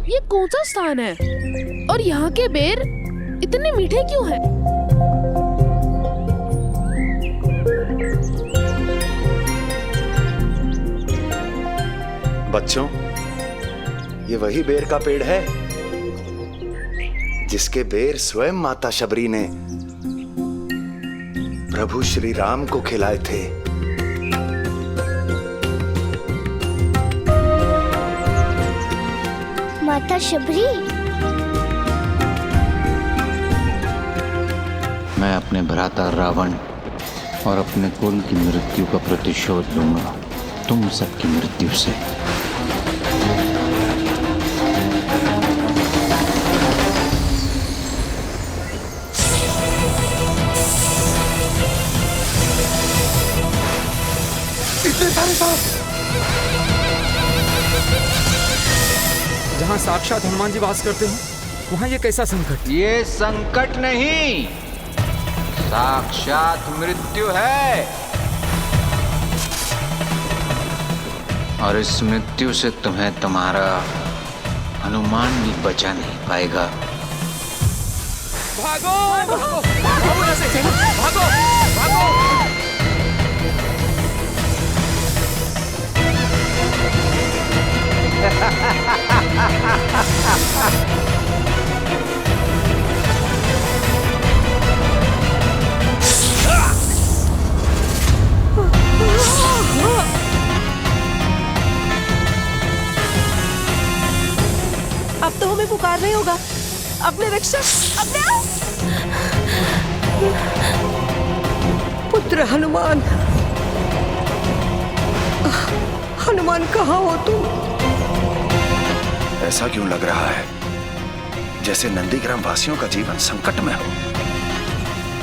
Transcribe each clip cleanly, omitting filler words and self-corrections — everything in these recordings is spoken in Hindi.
ये कौन सा स्थान है और यहाँ के बेर इतने मीठे क्यों हैं? बच्चों, ये वही बेर का पेड़ है जिसके बेर स्वयं माता शबरी ने प्रभु श्री राम को खिलाए थे। माता शबरी? मैं अपने भ्राता रावण और अपने कुल की मृत्यु का प्रतिशोध लूंगा तुम सबकी मृत्यु से। इतने सारे सांप! जहाँ साक्षात हनुमान जी वास करते हैं, वहाँ ये कैसा संकट? ये संकट नहीं, साक्षात मृत्यु है। और इस मृत्यु से तुम्हें तुम्हारा हनुमान भी बचा नहीं पाएगा। भागो! भागो! भागो! भागो! अब तो हमें पुकार नहीं होगा। अपने रक्षक, अपने पुत्र हनुमान, हनुमान कहाँ हो तुम? ऐसा क्यों लग रहा है जैसे नंदीग्राम वासियों का जीवन संकट में हो,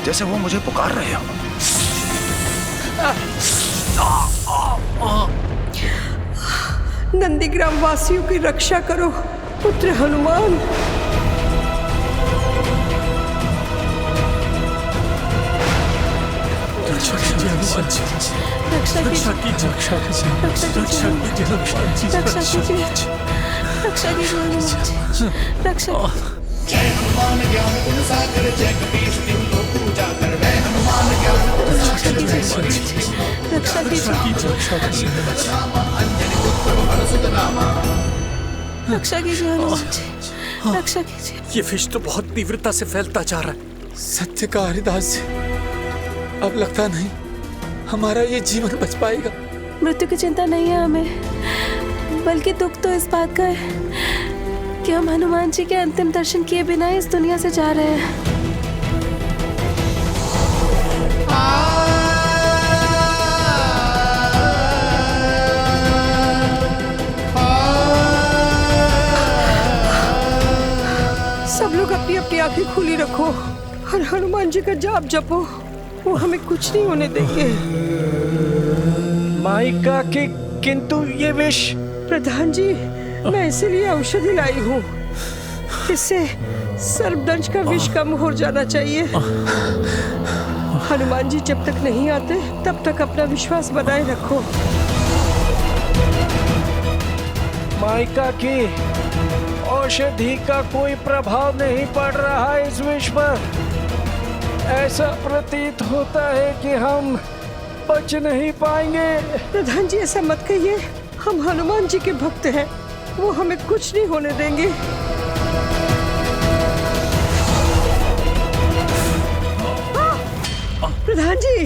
जैसे वो मुझे पुकार रहे हो। नंदीग्राम वासियों की रक्षा करो पुत्र हनुमान। रक्षा कीजिए हनुमान जी, रक्षा कीजिए, रक्षा कीजिए, रक्षा कीजिए हनुमान जी, रक्षा कीजिए, रक्षा कीजिए हनुमान जी, रक्षा। जय हनुमान ज्ञान गुण सागर, जय कपीश तिहुँ पूजा कर, वै हनुमान ज्ञान गुण सागर, जय कपीश रक्षा कीजिए, रक्षा कीजिए, अंजनी पुत्र हरसुत नामा। रक्षा कीजिए हनुमान जी, रक्षा कीजिए। ये विष तो बहुत तीव्रता से फैलता जा रहा है। सत्य का हरिदास जी, अब लगता नहीं हमारा ये जीवन बच पाएगा। मृत्यु की चिंता नहीं है हमें, बल्कि दुख तो इस बात का है कि हम हनुमान जी के अंतिम दर्शन किए बिना इस दुनिया से जा रहे हैं। सब लोग अपनी अपनी आंखें खुली रखो और हनुमान जी का जाप जपो, वो हमें कुछ नहीं होने देंगे। माइका की, किंतु ये विष। प्रधान जी, मैं इसीलिए औषधि लाई हूँ, इससे सर्पदंश का विष कम हो जाना चाहिए। हनुमान जी जब तक नहीं आते तब तक अपना विश्वास बनाए रखो। माइका की औषधि का कोई प्रभाव नहीं पड़ रहा है इस विष पर। ऐसा प्रतीत होता है कि हम बच नहीं पाएंगे। प्रधान जी, ऐसा मत कहिए, हम हनुमान जी के भक्त हैं, वो हमें कुछ नहीं होने देंगे। प्रधान जी,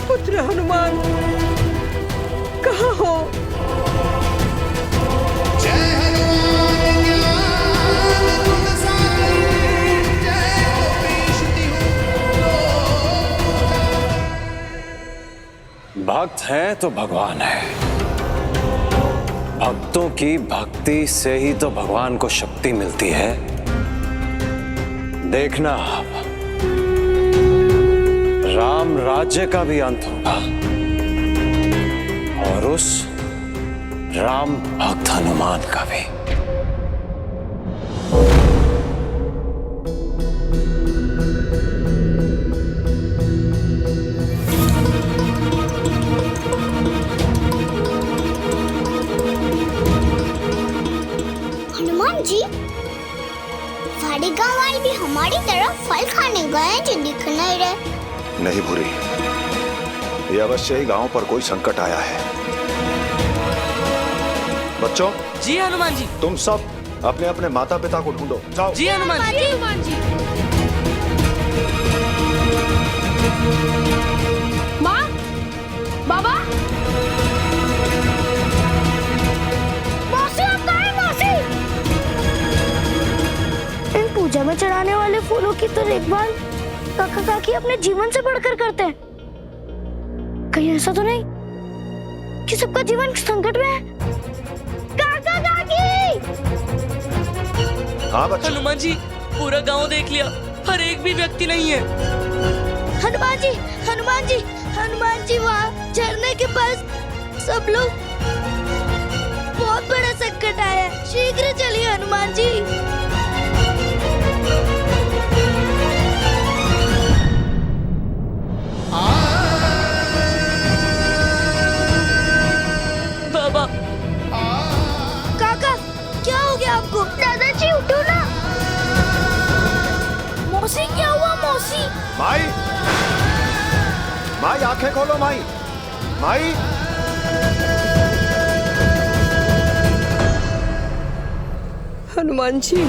पुत्र हनुमान कहाँ हो? जय हनुमान ज्ञान गुण सागर, जय कपीश तिहुँ भक्त है तो भगवान है। भक्तों की भक्ति से ही तो भगवान को शक्ति मिलती है। देखना आप, राम राज्य का भी अंत होगा और उस राम भक्त हनुमान का भी। हमारी तरफ फल खाने गए जो दिख नहीं रहे। नहीं भूरी, ये अवश्य ही गांव पर कोई संकट आया है। बच्चों, जी हनुमान जी। तुम सब अपने अपने माता पिता को ढूंढो, जाओ। जी हनुमान जी। हनुमान जी। माँ, बाबा, मौसी, आप कहाँ हैं मौसी? इन पूजा में चढ़ाने वाले फूलों की तो देखभाल काका काकी अपने जीवन से बढ़कर करते हैं। कहीं ऐसा तो नहीं कि सबका जीवन संकट में है? काका काकी! हाँ बच्चों। हनुमान जी, पूरा गांव देख लिया, हर एक भी व्यक्ति नहीं है। हनुमान जी, हनुमान जी, हनुमान जी, वहाँ झरने के पास सब लोग, बहुत बड़ा संकट आया है, शीघ्र चलिए हनुमान जी। बाबा, काका, क्या हो गया आपको? दादाजी उठो ना। मौसी, क्या हुआ मौसी? माई, माई आंखें खोलो माई, माई। हनुमान जी,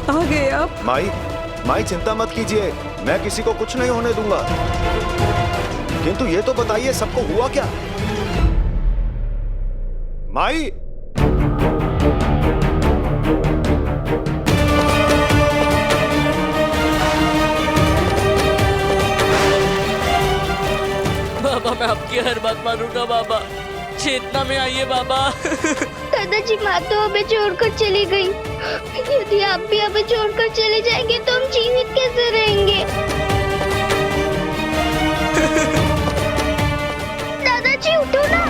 आ गए आप? माई, माई चिंता मत कीजिए, मैं किसी को कुछ नहीं होने दूंगा। किंतु ये तो बताइए सबको हुआ क्या? माई, बाबा मैं आपकी हर बात मानूंगा बाबा, चेतना में आइए बाबा। दादाजी, माँ तो हमें छोड़कर चली गई। यदि आप भी हमें छोड़कर चले जाएंगे तो हम जीवित कैसे रहेंगे? दादाजी उठो ना।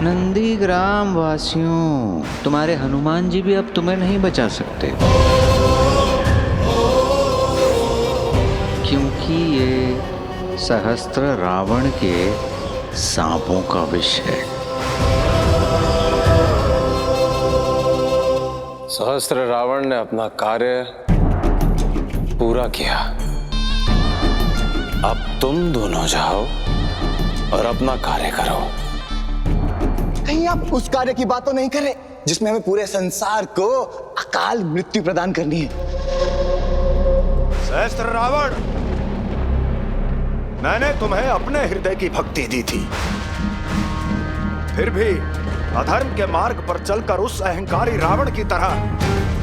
नंदीग्राम वासियों, तुम्हारे हनुमान जी भी अब तुम्हें नहीं बचा सकते, क्योंकि ये सहस्त्र रावण के सांपों का विष है। सहस्त्र रावण ने अपना कार्य पूरा किया। अब तुम दोनों जाओ और अपना कार्य करो। कहीं आप उस कार्य की बात तो नहीं कर रहे जिसमें हमें पूरे संसार को अकाल मृत्यु प्रदान करनी है? सहस्त्र रावण, मैंने तुम्हें अपने हृदय की भक्ति दी थी, फिर भी अधर्म के मार्ग पर चलकर उस अहंकारी रावण की तरह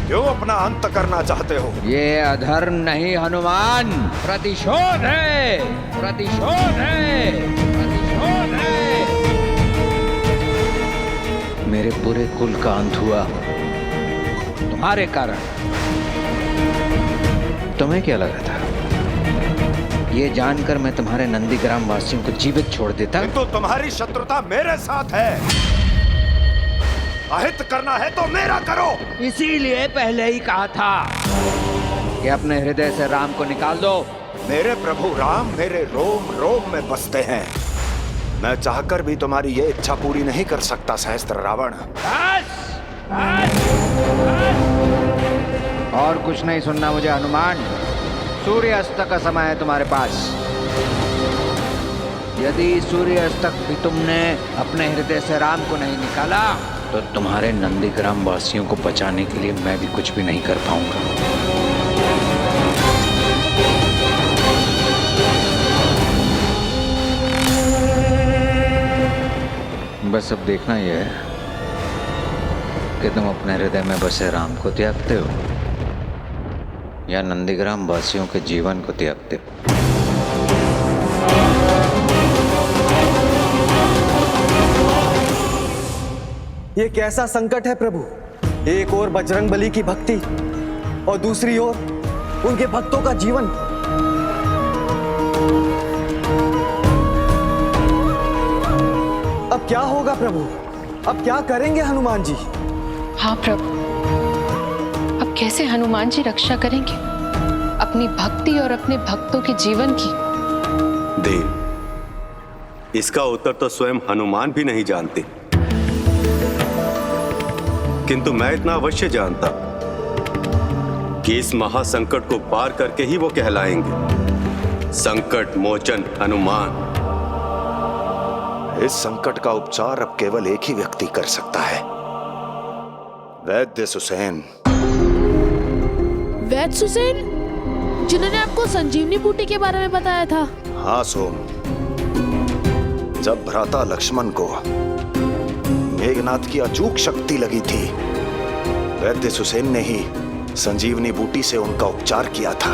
क्यों अपना अंत करना चाहते हो? ये अधर्म नहीं हनुमान, प्रतिशोध है, प्रतिशोध है, प्रतिशोध है। मेरे पूरे कुल का अंत हुआ तुम्हारे कारण। तुम्हें क्या लगा था ये जानकर मैं तुम्हारे नंदीग्राम वासियों को जीवित छोड़ देता? किंतु तुम्हारी शत्रुता मेरे साथ है। अहित करना है तो मेरा करो। इसीलिए पहले ही कहा था कि अपने हृदय से राम को निकाल दो। मेरे प्रभु राम मेरे रोम रोम में बसते हैं। मैं चाहकर भी तुम्हारी ये इच्छा पूरी नहीं कर सकता सहस्त्र रावण। बस, बस, बस। और कुछ नहीं सुनना मुझे हनुमान। सूर्यास्त का समय है तुम्हारे पास। यदि सूर्यास्त तक भी तुमने अपने हृदय से राम को नहीं निकाला तो तुम्हारे नंदीग्राम वासियों को बचाने के लिए मैं भी कुछ भी नहीं कर पाऊंगा। बस अब देखना यह है कि तुम अपने हृदय में बसे राम को त्यागते हो या नंदीग्राम वासियों के जीवन को त्यागते हो। ये कैसा संकट है प्रभु? एक ओर बजरंगबली की भक्ति और दूसरी ओर उनके भक्तों का जीवन। अब क्या होगा प्रभु? अब क्या करेंगे हनुमान जी? हाँ प्रभु, अब कैसे हनुमान जी रक्षा करेंगे अपनी भक्ति और अपने भक्तों के जीवन की? देव, इसका उत्तर तो स्वयं हनुमान भी नहीं जानते, किंतु मैं इतना अवश्य जानता कि इस महासंकट को पार करके ही वो कहलाएंगे संकट मोचन हनुमान। इस संकट का उपचार अब केवल एक ही व्यक्ति कर सकता है, वैद्य सुसेन। वैद्य सुसेन, जिन्होंने आपको संजीवनी बूटी के बारे में बताया था। हाँ सोम, जब भ्राता लक्ष्मण को मेघनाथ की अचूक शक्ति लगी थी, वैद्य सुसेन ने ही संजीवनी बूटी से उनका उपचार किया था।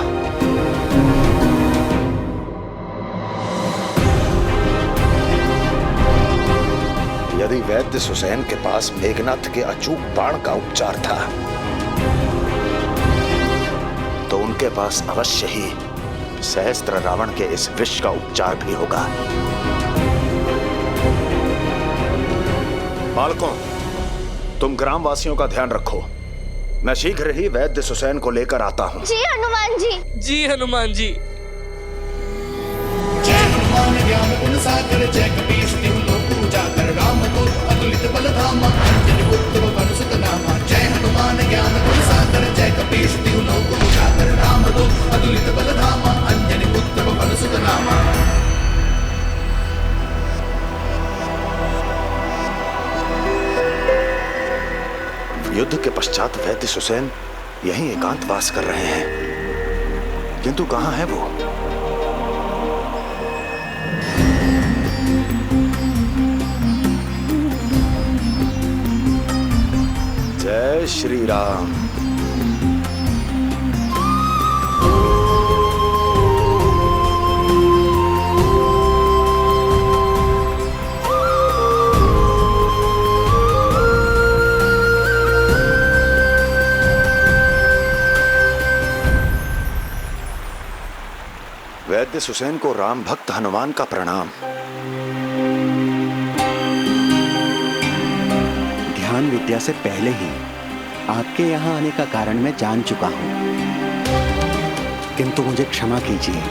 यदि वैद्य सुसेन के पास मेघनाथ के अचूक बाण का उपचार था, तो उनके पास अवश्य ही सहस्त्र रावण के इस विष का उपचार भी होगा। बालकों, तुम ग्रामवासियों का ध्यान रखो। मैं शीघ्र ही वैद्य सुसेन को लेकर आता हूँ। जी हनुमान जी। जी हनुमान जी। जय हनुमान ज्ञान गुण सागर, जय कपीश तिहु लोक उजागर, राम दूत अतुलित बल धामा, अंजनी पुत्र पवन सुत नामा। जय हनुमान ज्ञान गुण सागर, जय कपीश तिहु लोक उजागर, राम दूत अतुलित बल धामा, अंजनी पुत्र पवन सुत नामा। युद्ध के पश्चात वैद्य सुसेन यहीं एकांतवास कर रहे हैं, किंतु कहां है वो? जय श्री राम। वैद्य सुसेन को राम भक्त हनुमान का प्रणाम। ध्यान विद्या से पहले ही आपके यहाँ आने का कारण मैं जान चुका हूँ, किंतु मुझे क्षमा कीजिए,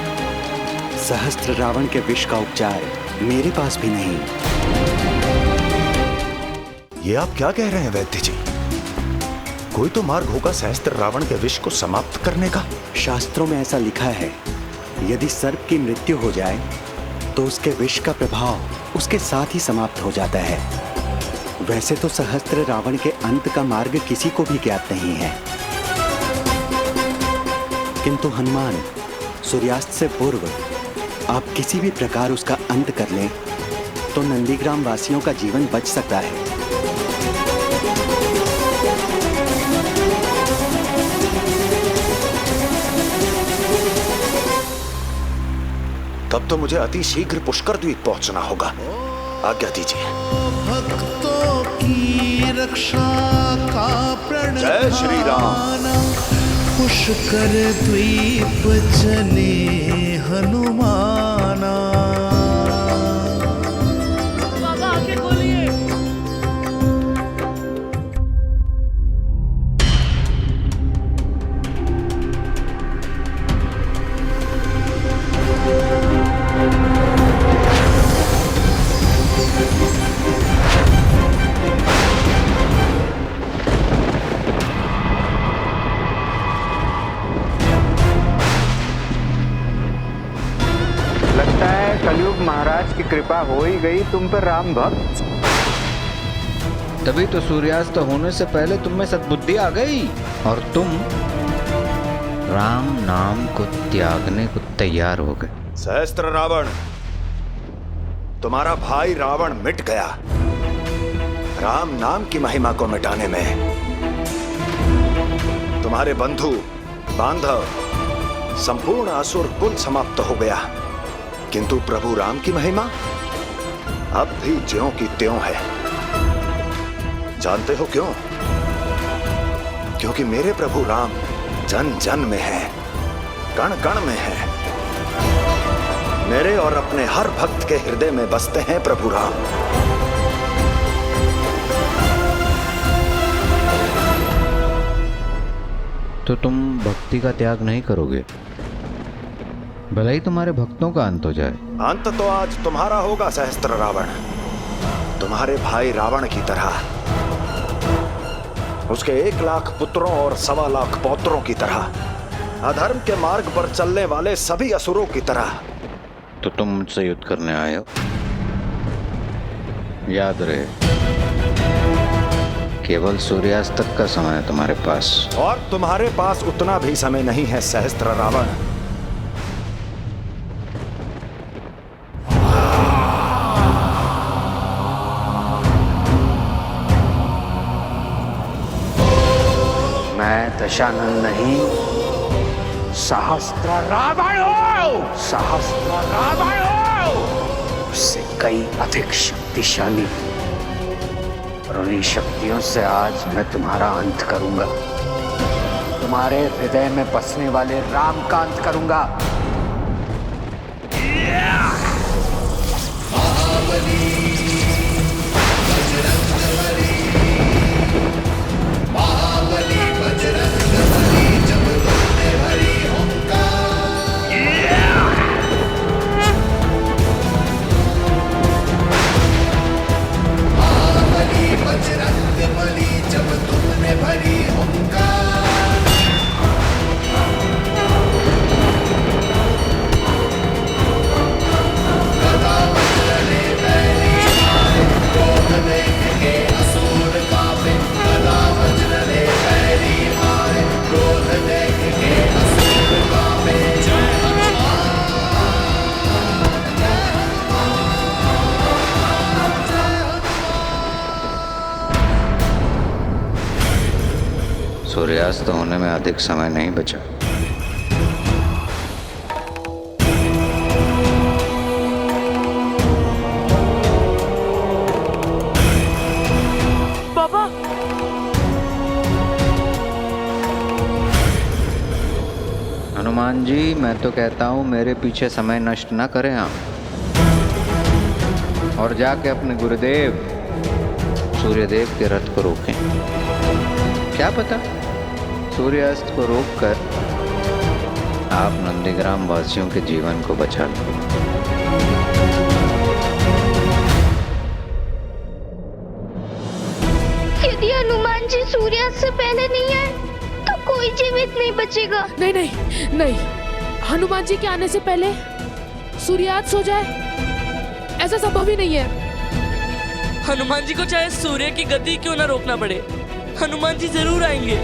सहस्त्र रावण के विष का उपचार मेरे पास भी नहीं। ये आप क्या कह रहे हैं वैद्य जी? कोई तो मार्ग होगा सहस्त्र रावण के विष को समाप्त करने का। शास्त्रों में ऐसा लिखा है, यदि सर्प की मृत्यु हो जाए तो उसके विष का प्रभाव उसके साथ ही समाप्त हो जाता है। वैसे तो सहस्त्र रावण के अंत का मार्ग किसी को भी ज्ञात नहीं है, किंतु हनुमान, सूर्यास्त से पूर्व आप किसी भी प्रकार उसका अंत कर लें तो नंदीग्राम वासियों का जीवन बच सकता है। तब तो मुझे अति शीघ्र पुष्कर द्वीप पहुंचना होगा। आज्ञा दीजिए। भक्तों की रक्षा का प्रण, जय श्री राम। पुष्कर द्वीप चले हनुमाना। बाबा आंखें खोलिए। लगता है कलयुग महाराज की कृपा हो ही गई तुम पर राम भक्त। तभी तो सूर्यास्त होने से पहले तुम में सद्बुद्धि आ गई और तुम राम नाम को त्यागने को तैयार हो गए। सहस्त्र रावण, तुम्हारा भाई रावण मिट गया राम नाम की महिमा को मिटाने में। तुम्हारे बंधु बांधव संपूर्ण असुर कुल समाप्त हो गया, किंतु प्रभु राम की महिमा अब भी ज्यों की त्यों है। जानते हो क्यों? क्योंकि मेरे प्रभु राम जन जन में है, कण कण में है। मेरे और अपने हर भक्त के हृदय में बसते हैं प्रभु राम। तो तुम भक्ति का त्याग नहीं करोगे? भले ही तुम्हारे भक्तों का अंत हो जाए। अंत तो आज तुम्हारा होगा सहस्त्र रावण, तुम्हारे भाई रावण की तरह, उसके 1 लाख पुत्रों और 1.25 लाख पौत्रों की तरह, अधर्म के मार्ग पर चलने वाले सभी असुरों की तरह। तो तुम मुझसे युद्ध करने आए हो? याद रहे, केवल सूर्यास्त तक का समय है तुम्हारे पास। और तुम्हारे पास उतना भी समय नहीं है सहस्त्र रावण। मैं दशानन नहीं, सहस्त्र रावण हूं। सहस्त्र रावण हूं, उससे कई अधिक शक्तिशाली। और उन्हीं शक्तियों से आज मैं तुम्हारा अंत करूंगा। तुम्हारे हृदय में बसने वाले राम का अंत करूंगा। सूर्यास्त होने में अधिक समय नहीं बचा। पापा, हनुमान जी, मैं तो कहता हूं मेरे पीछे समय नष्ट ना करें आप, और जाके अपने गुरुदेव सूर्यदेव के रथ को रोकें। क्या पता सूर्यास्त को रोककर आप नंदीग्राम वासियों के जीवन को बचा लें। यदि हनुमान जी सूर्यास्त से पहले नहीं आए तो कोई जीवित नहीं बचेगा। नहीं नहीं नहीं, हनुमान जी के आने से पहले सूर्यास्त हो जाए ऐसा संभव ही नहीं है। हनुमान जी को चाहे सूर्य की गति क्यों ना रोकना पड़े, हनुमान जी जरूर आएंगे।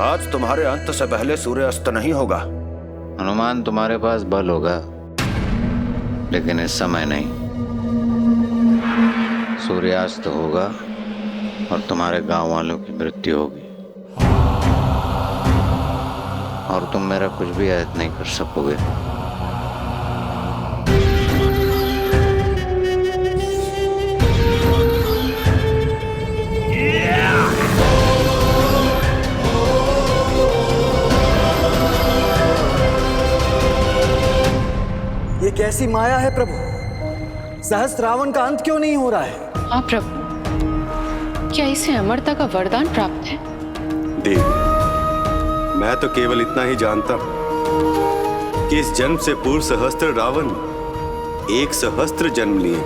आज तुम्हारे अंत से पहले सूर्यास्त नहीं होगा। हनुमान, तुम्हारे पास बल होगा लेकिन इस समय नहीं। सूर्यास्त होगा और तुम्हारे गांव वालों की मृत्यु होगी, और तुम मेरा कुछ भी ऐद नहीं कर सकोगे। ये कैसी माया है प्रभु? सहस्त्र रावण का अंत क्यों नहीं हो रहा है? हाँ प्रभु, क्या इसे अमरता का वरदान प्राप्त है? देवी, मैं तो केवल इतना ही जानता हूं कि इस जन्म से पूर्व सहस्त्र रावण 1 सहस्त्र जन्म लिए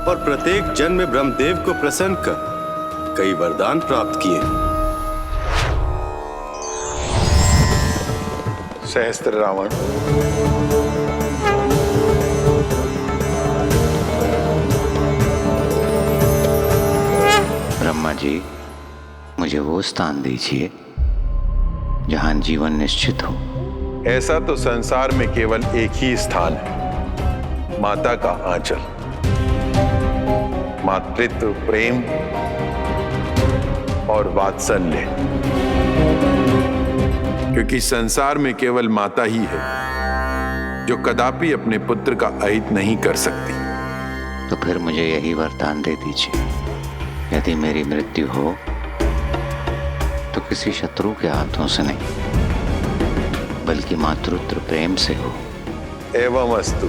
और प्रत्येक जन्म में ब्रह्मदेव को प्रसन्न कर कई वरदान प्राप्त किए। सहस्त्र रावण, ब्रह्मा जी, मुझे वो स्थान दीजिए जहां जीवन निश्चित हो। ऐसा तो संसार में केवल एक ही स्थान है, माता का आंचल। मातृत्व, प्रेम और वात्सल्य, क्योंकि संसार में केवल माता ही है जो कदापि अपने पुत्र का अहित नहीं कर सकती। तो फिर मुझे यही वरदान दे दीजिए, यदि मेरी मृत्यु हो तो किसी शत्रु के हाथों से नहीं, बल्कि मातृत्व प्रेम से हो। एवं अस्तु।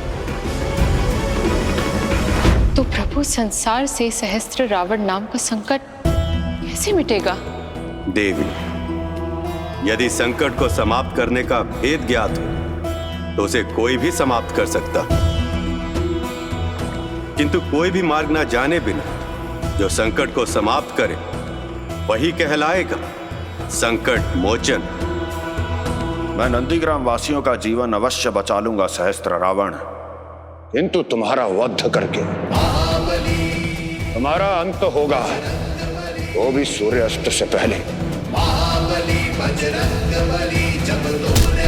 तो प्रभु, संसार से सहस्त्र रावण नाम का संकट कैसे मिटेगा? देवी, यदि संकट को समाप्त करने का भेद ज्ञात हो तो उसे कोई भी समाप्त कर सकता, किंतु कोई भी मार्ग ना जाने बिना जो संकट को समाप्त करे वही कहलाएगा संकट मोचन। मैं नंदीग्राम वासियों का जीवन अवश्य बचा लूंगा सहस्त्र रावण, किंतु तुम्हारा वध करके तुम्हारा अंत होगा, वो भी सूर्यास्त से पहले। महाबली बजरंग बली जब तुमने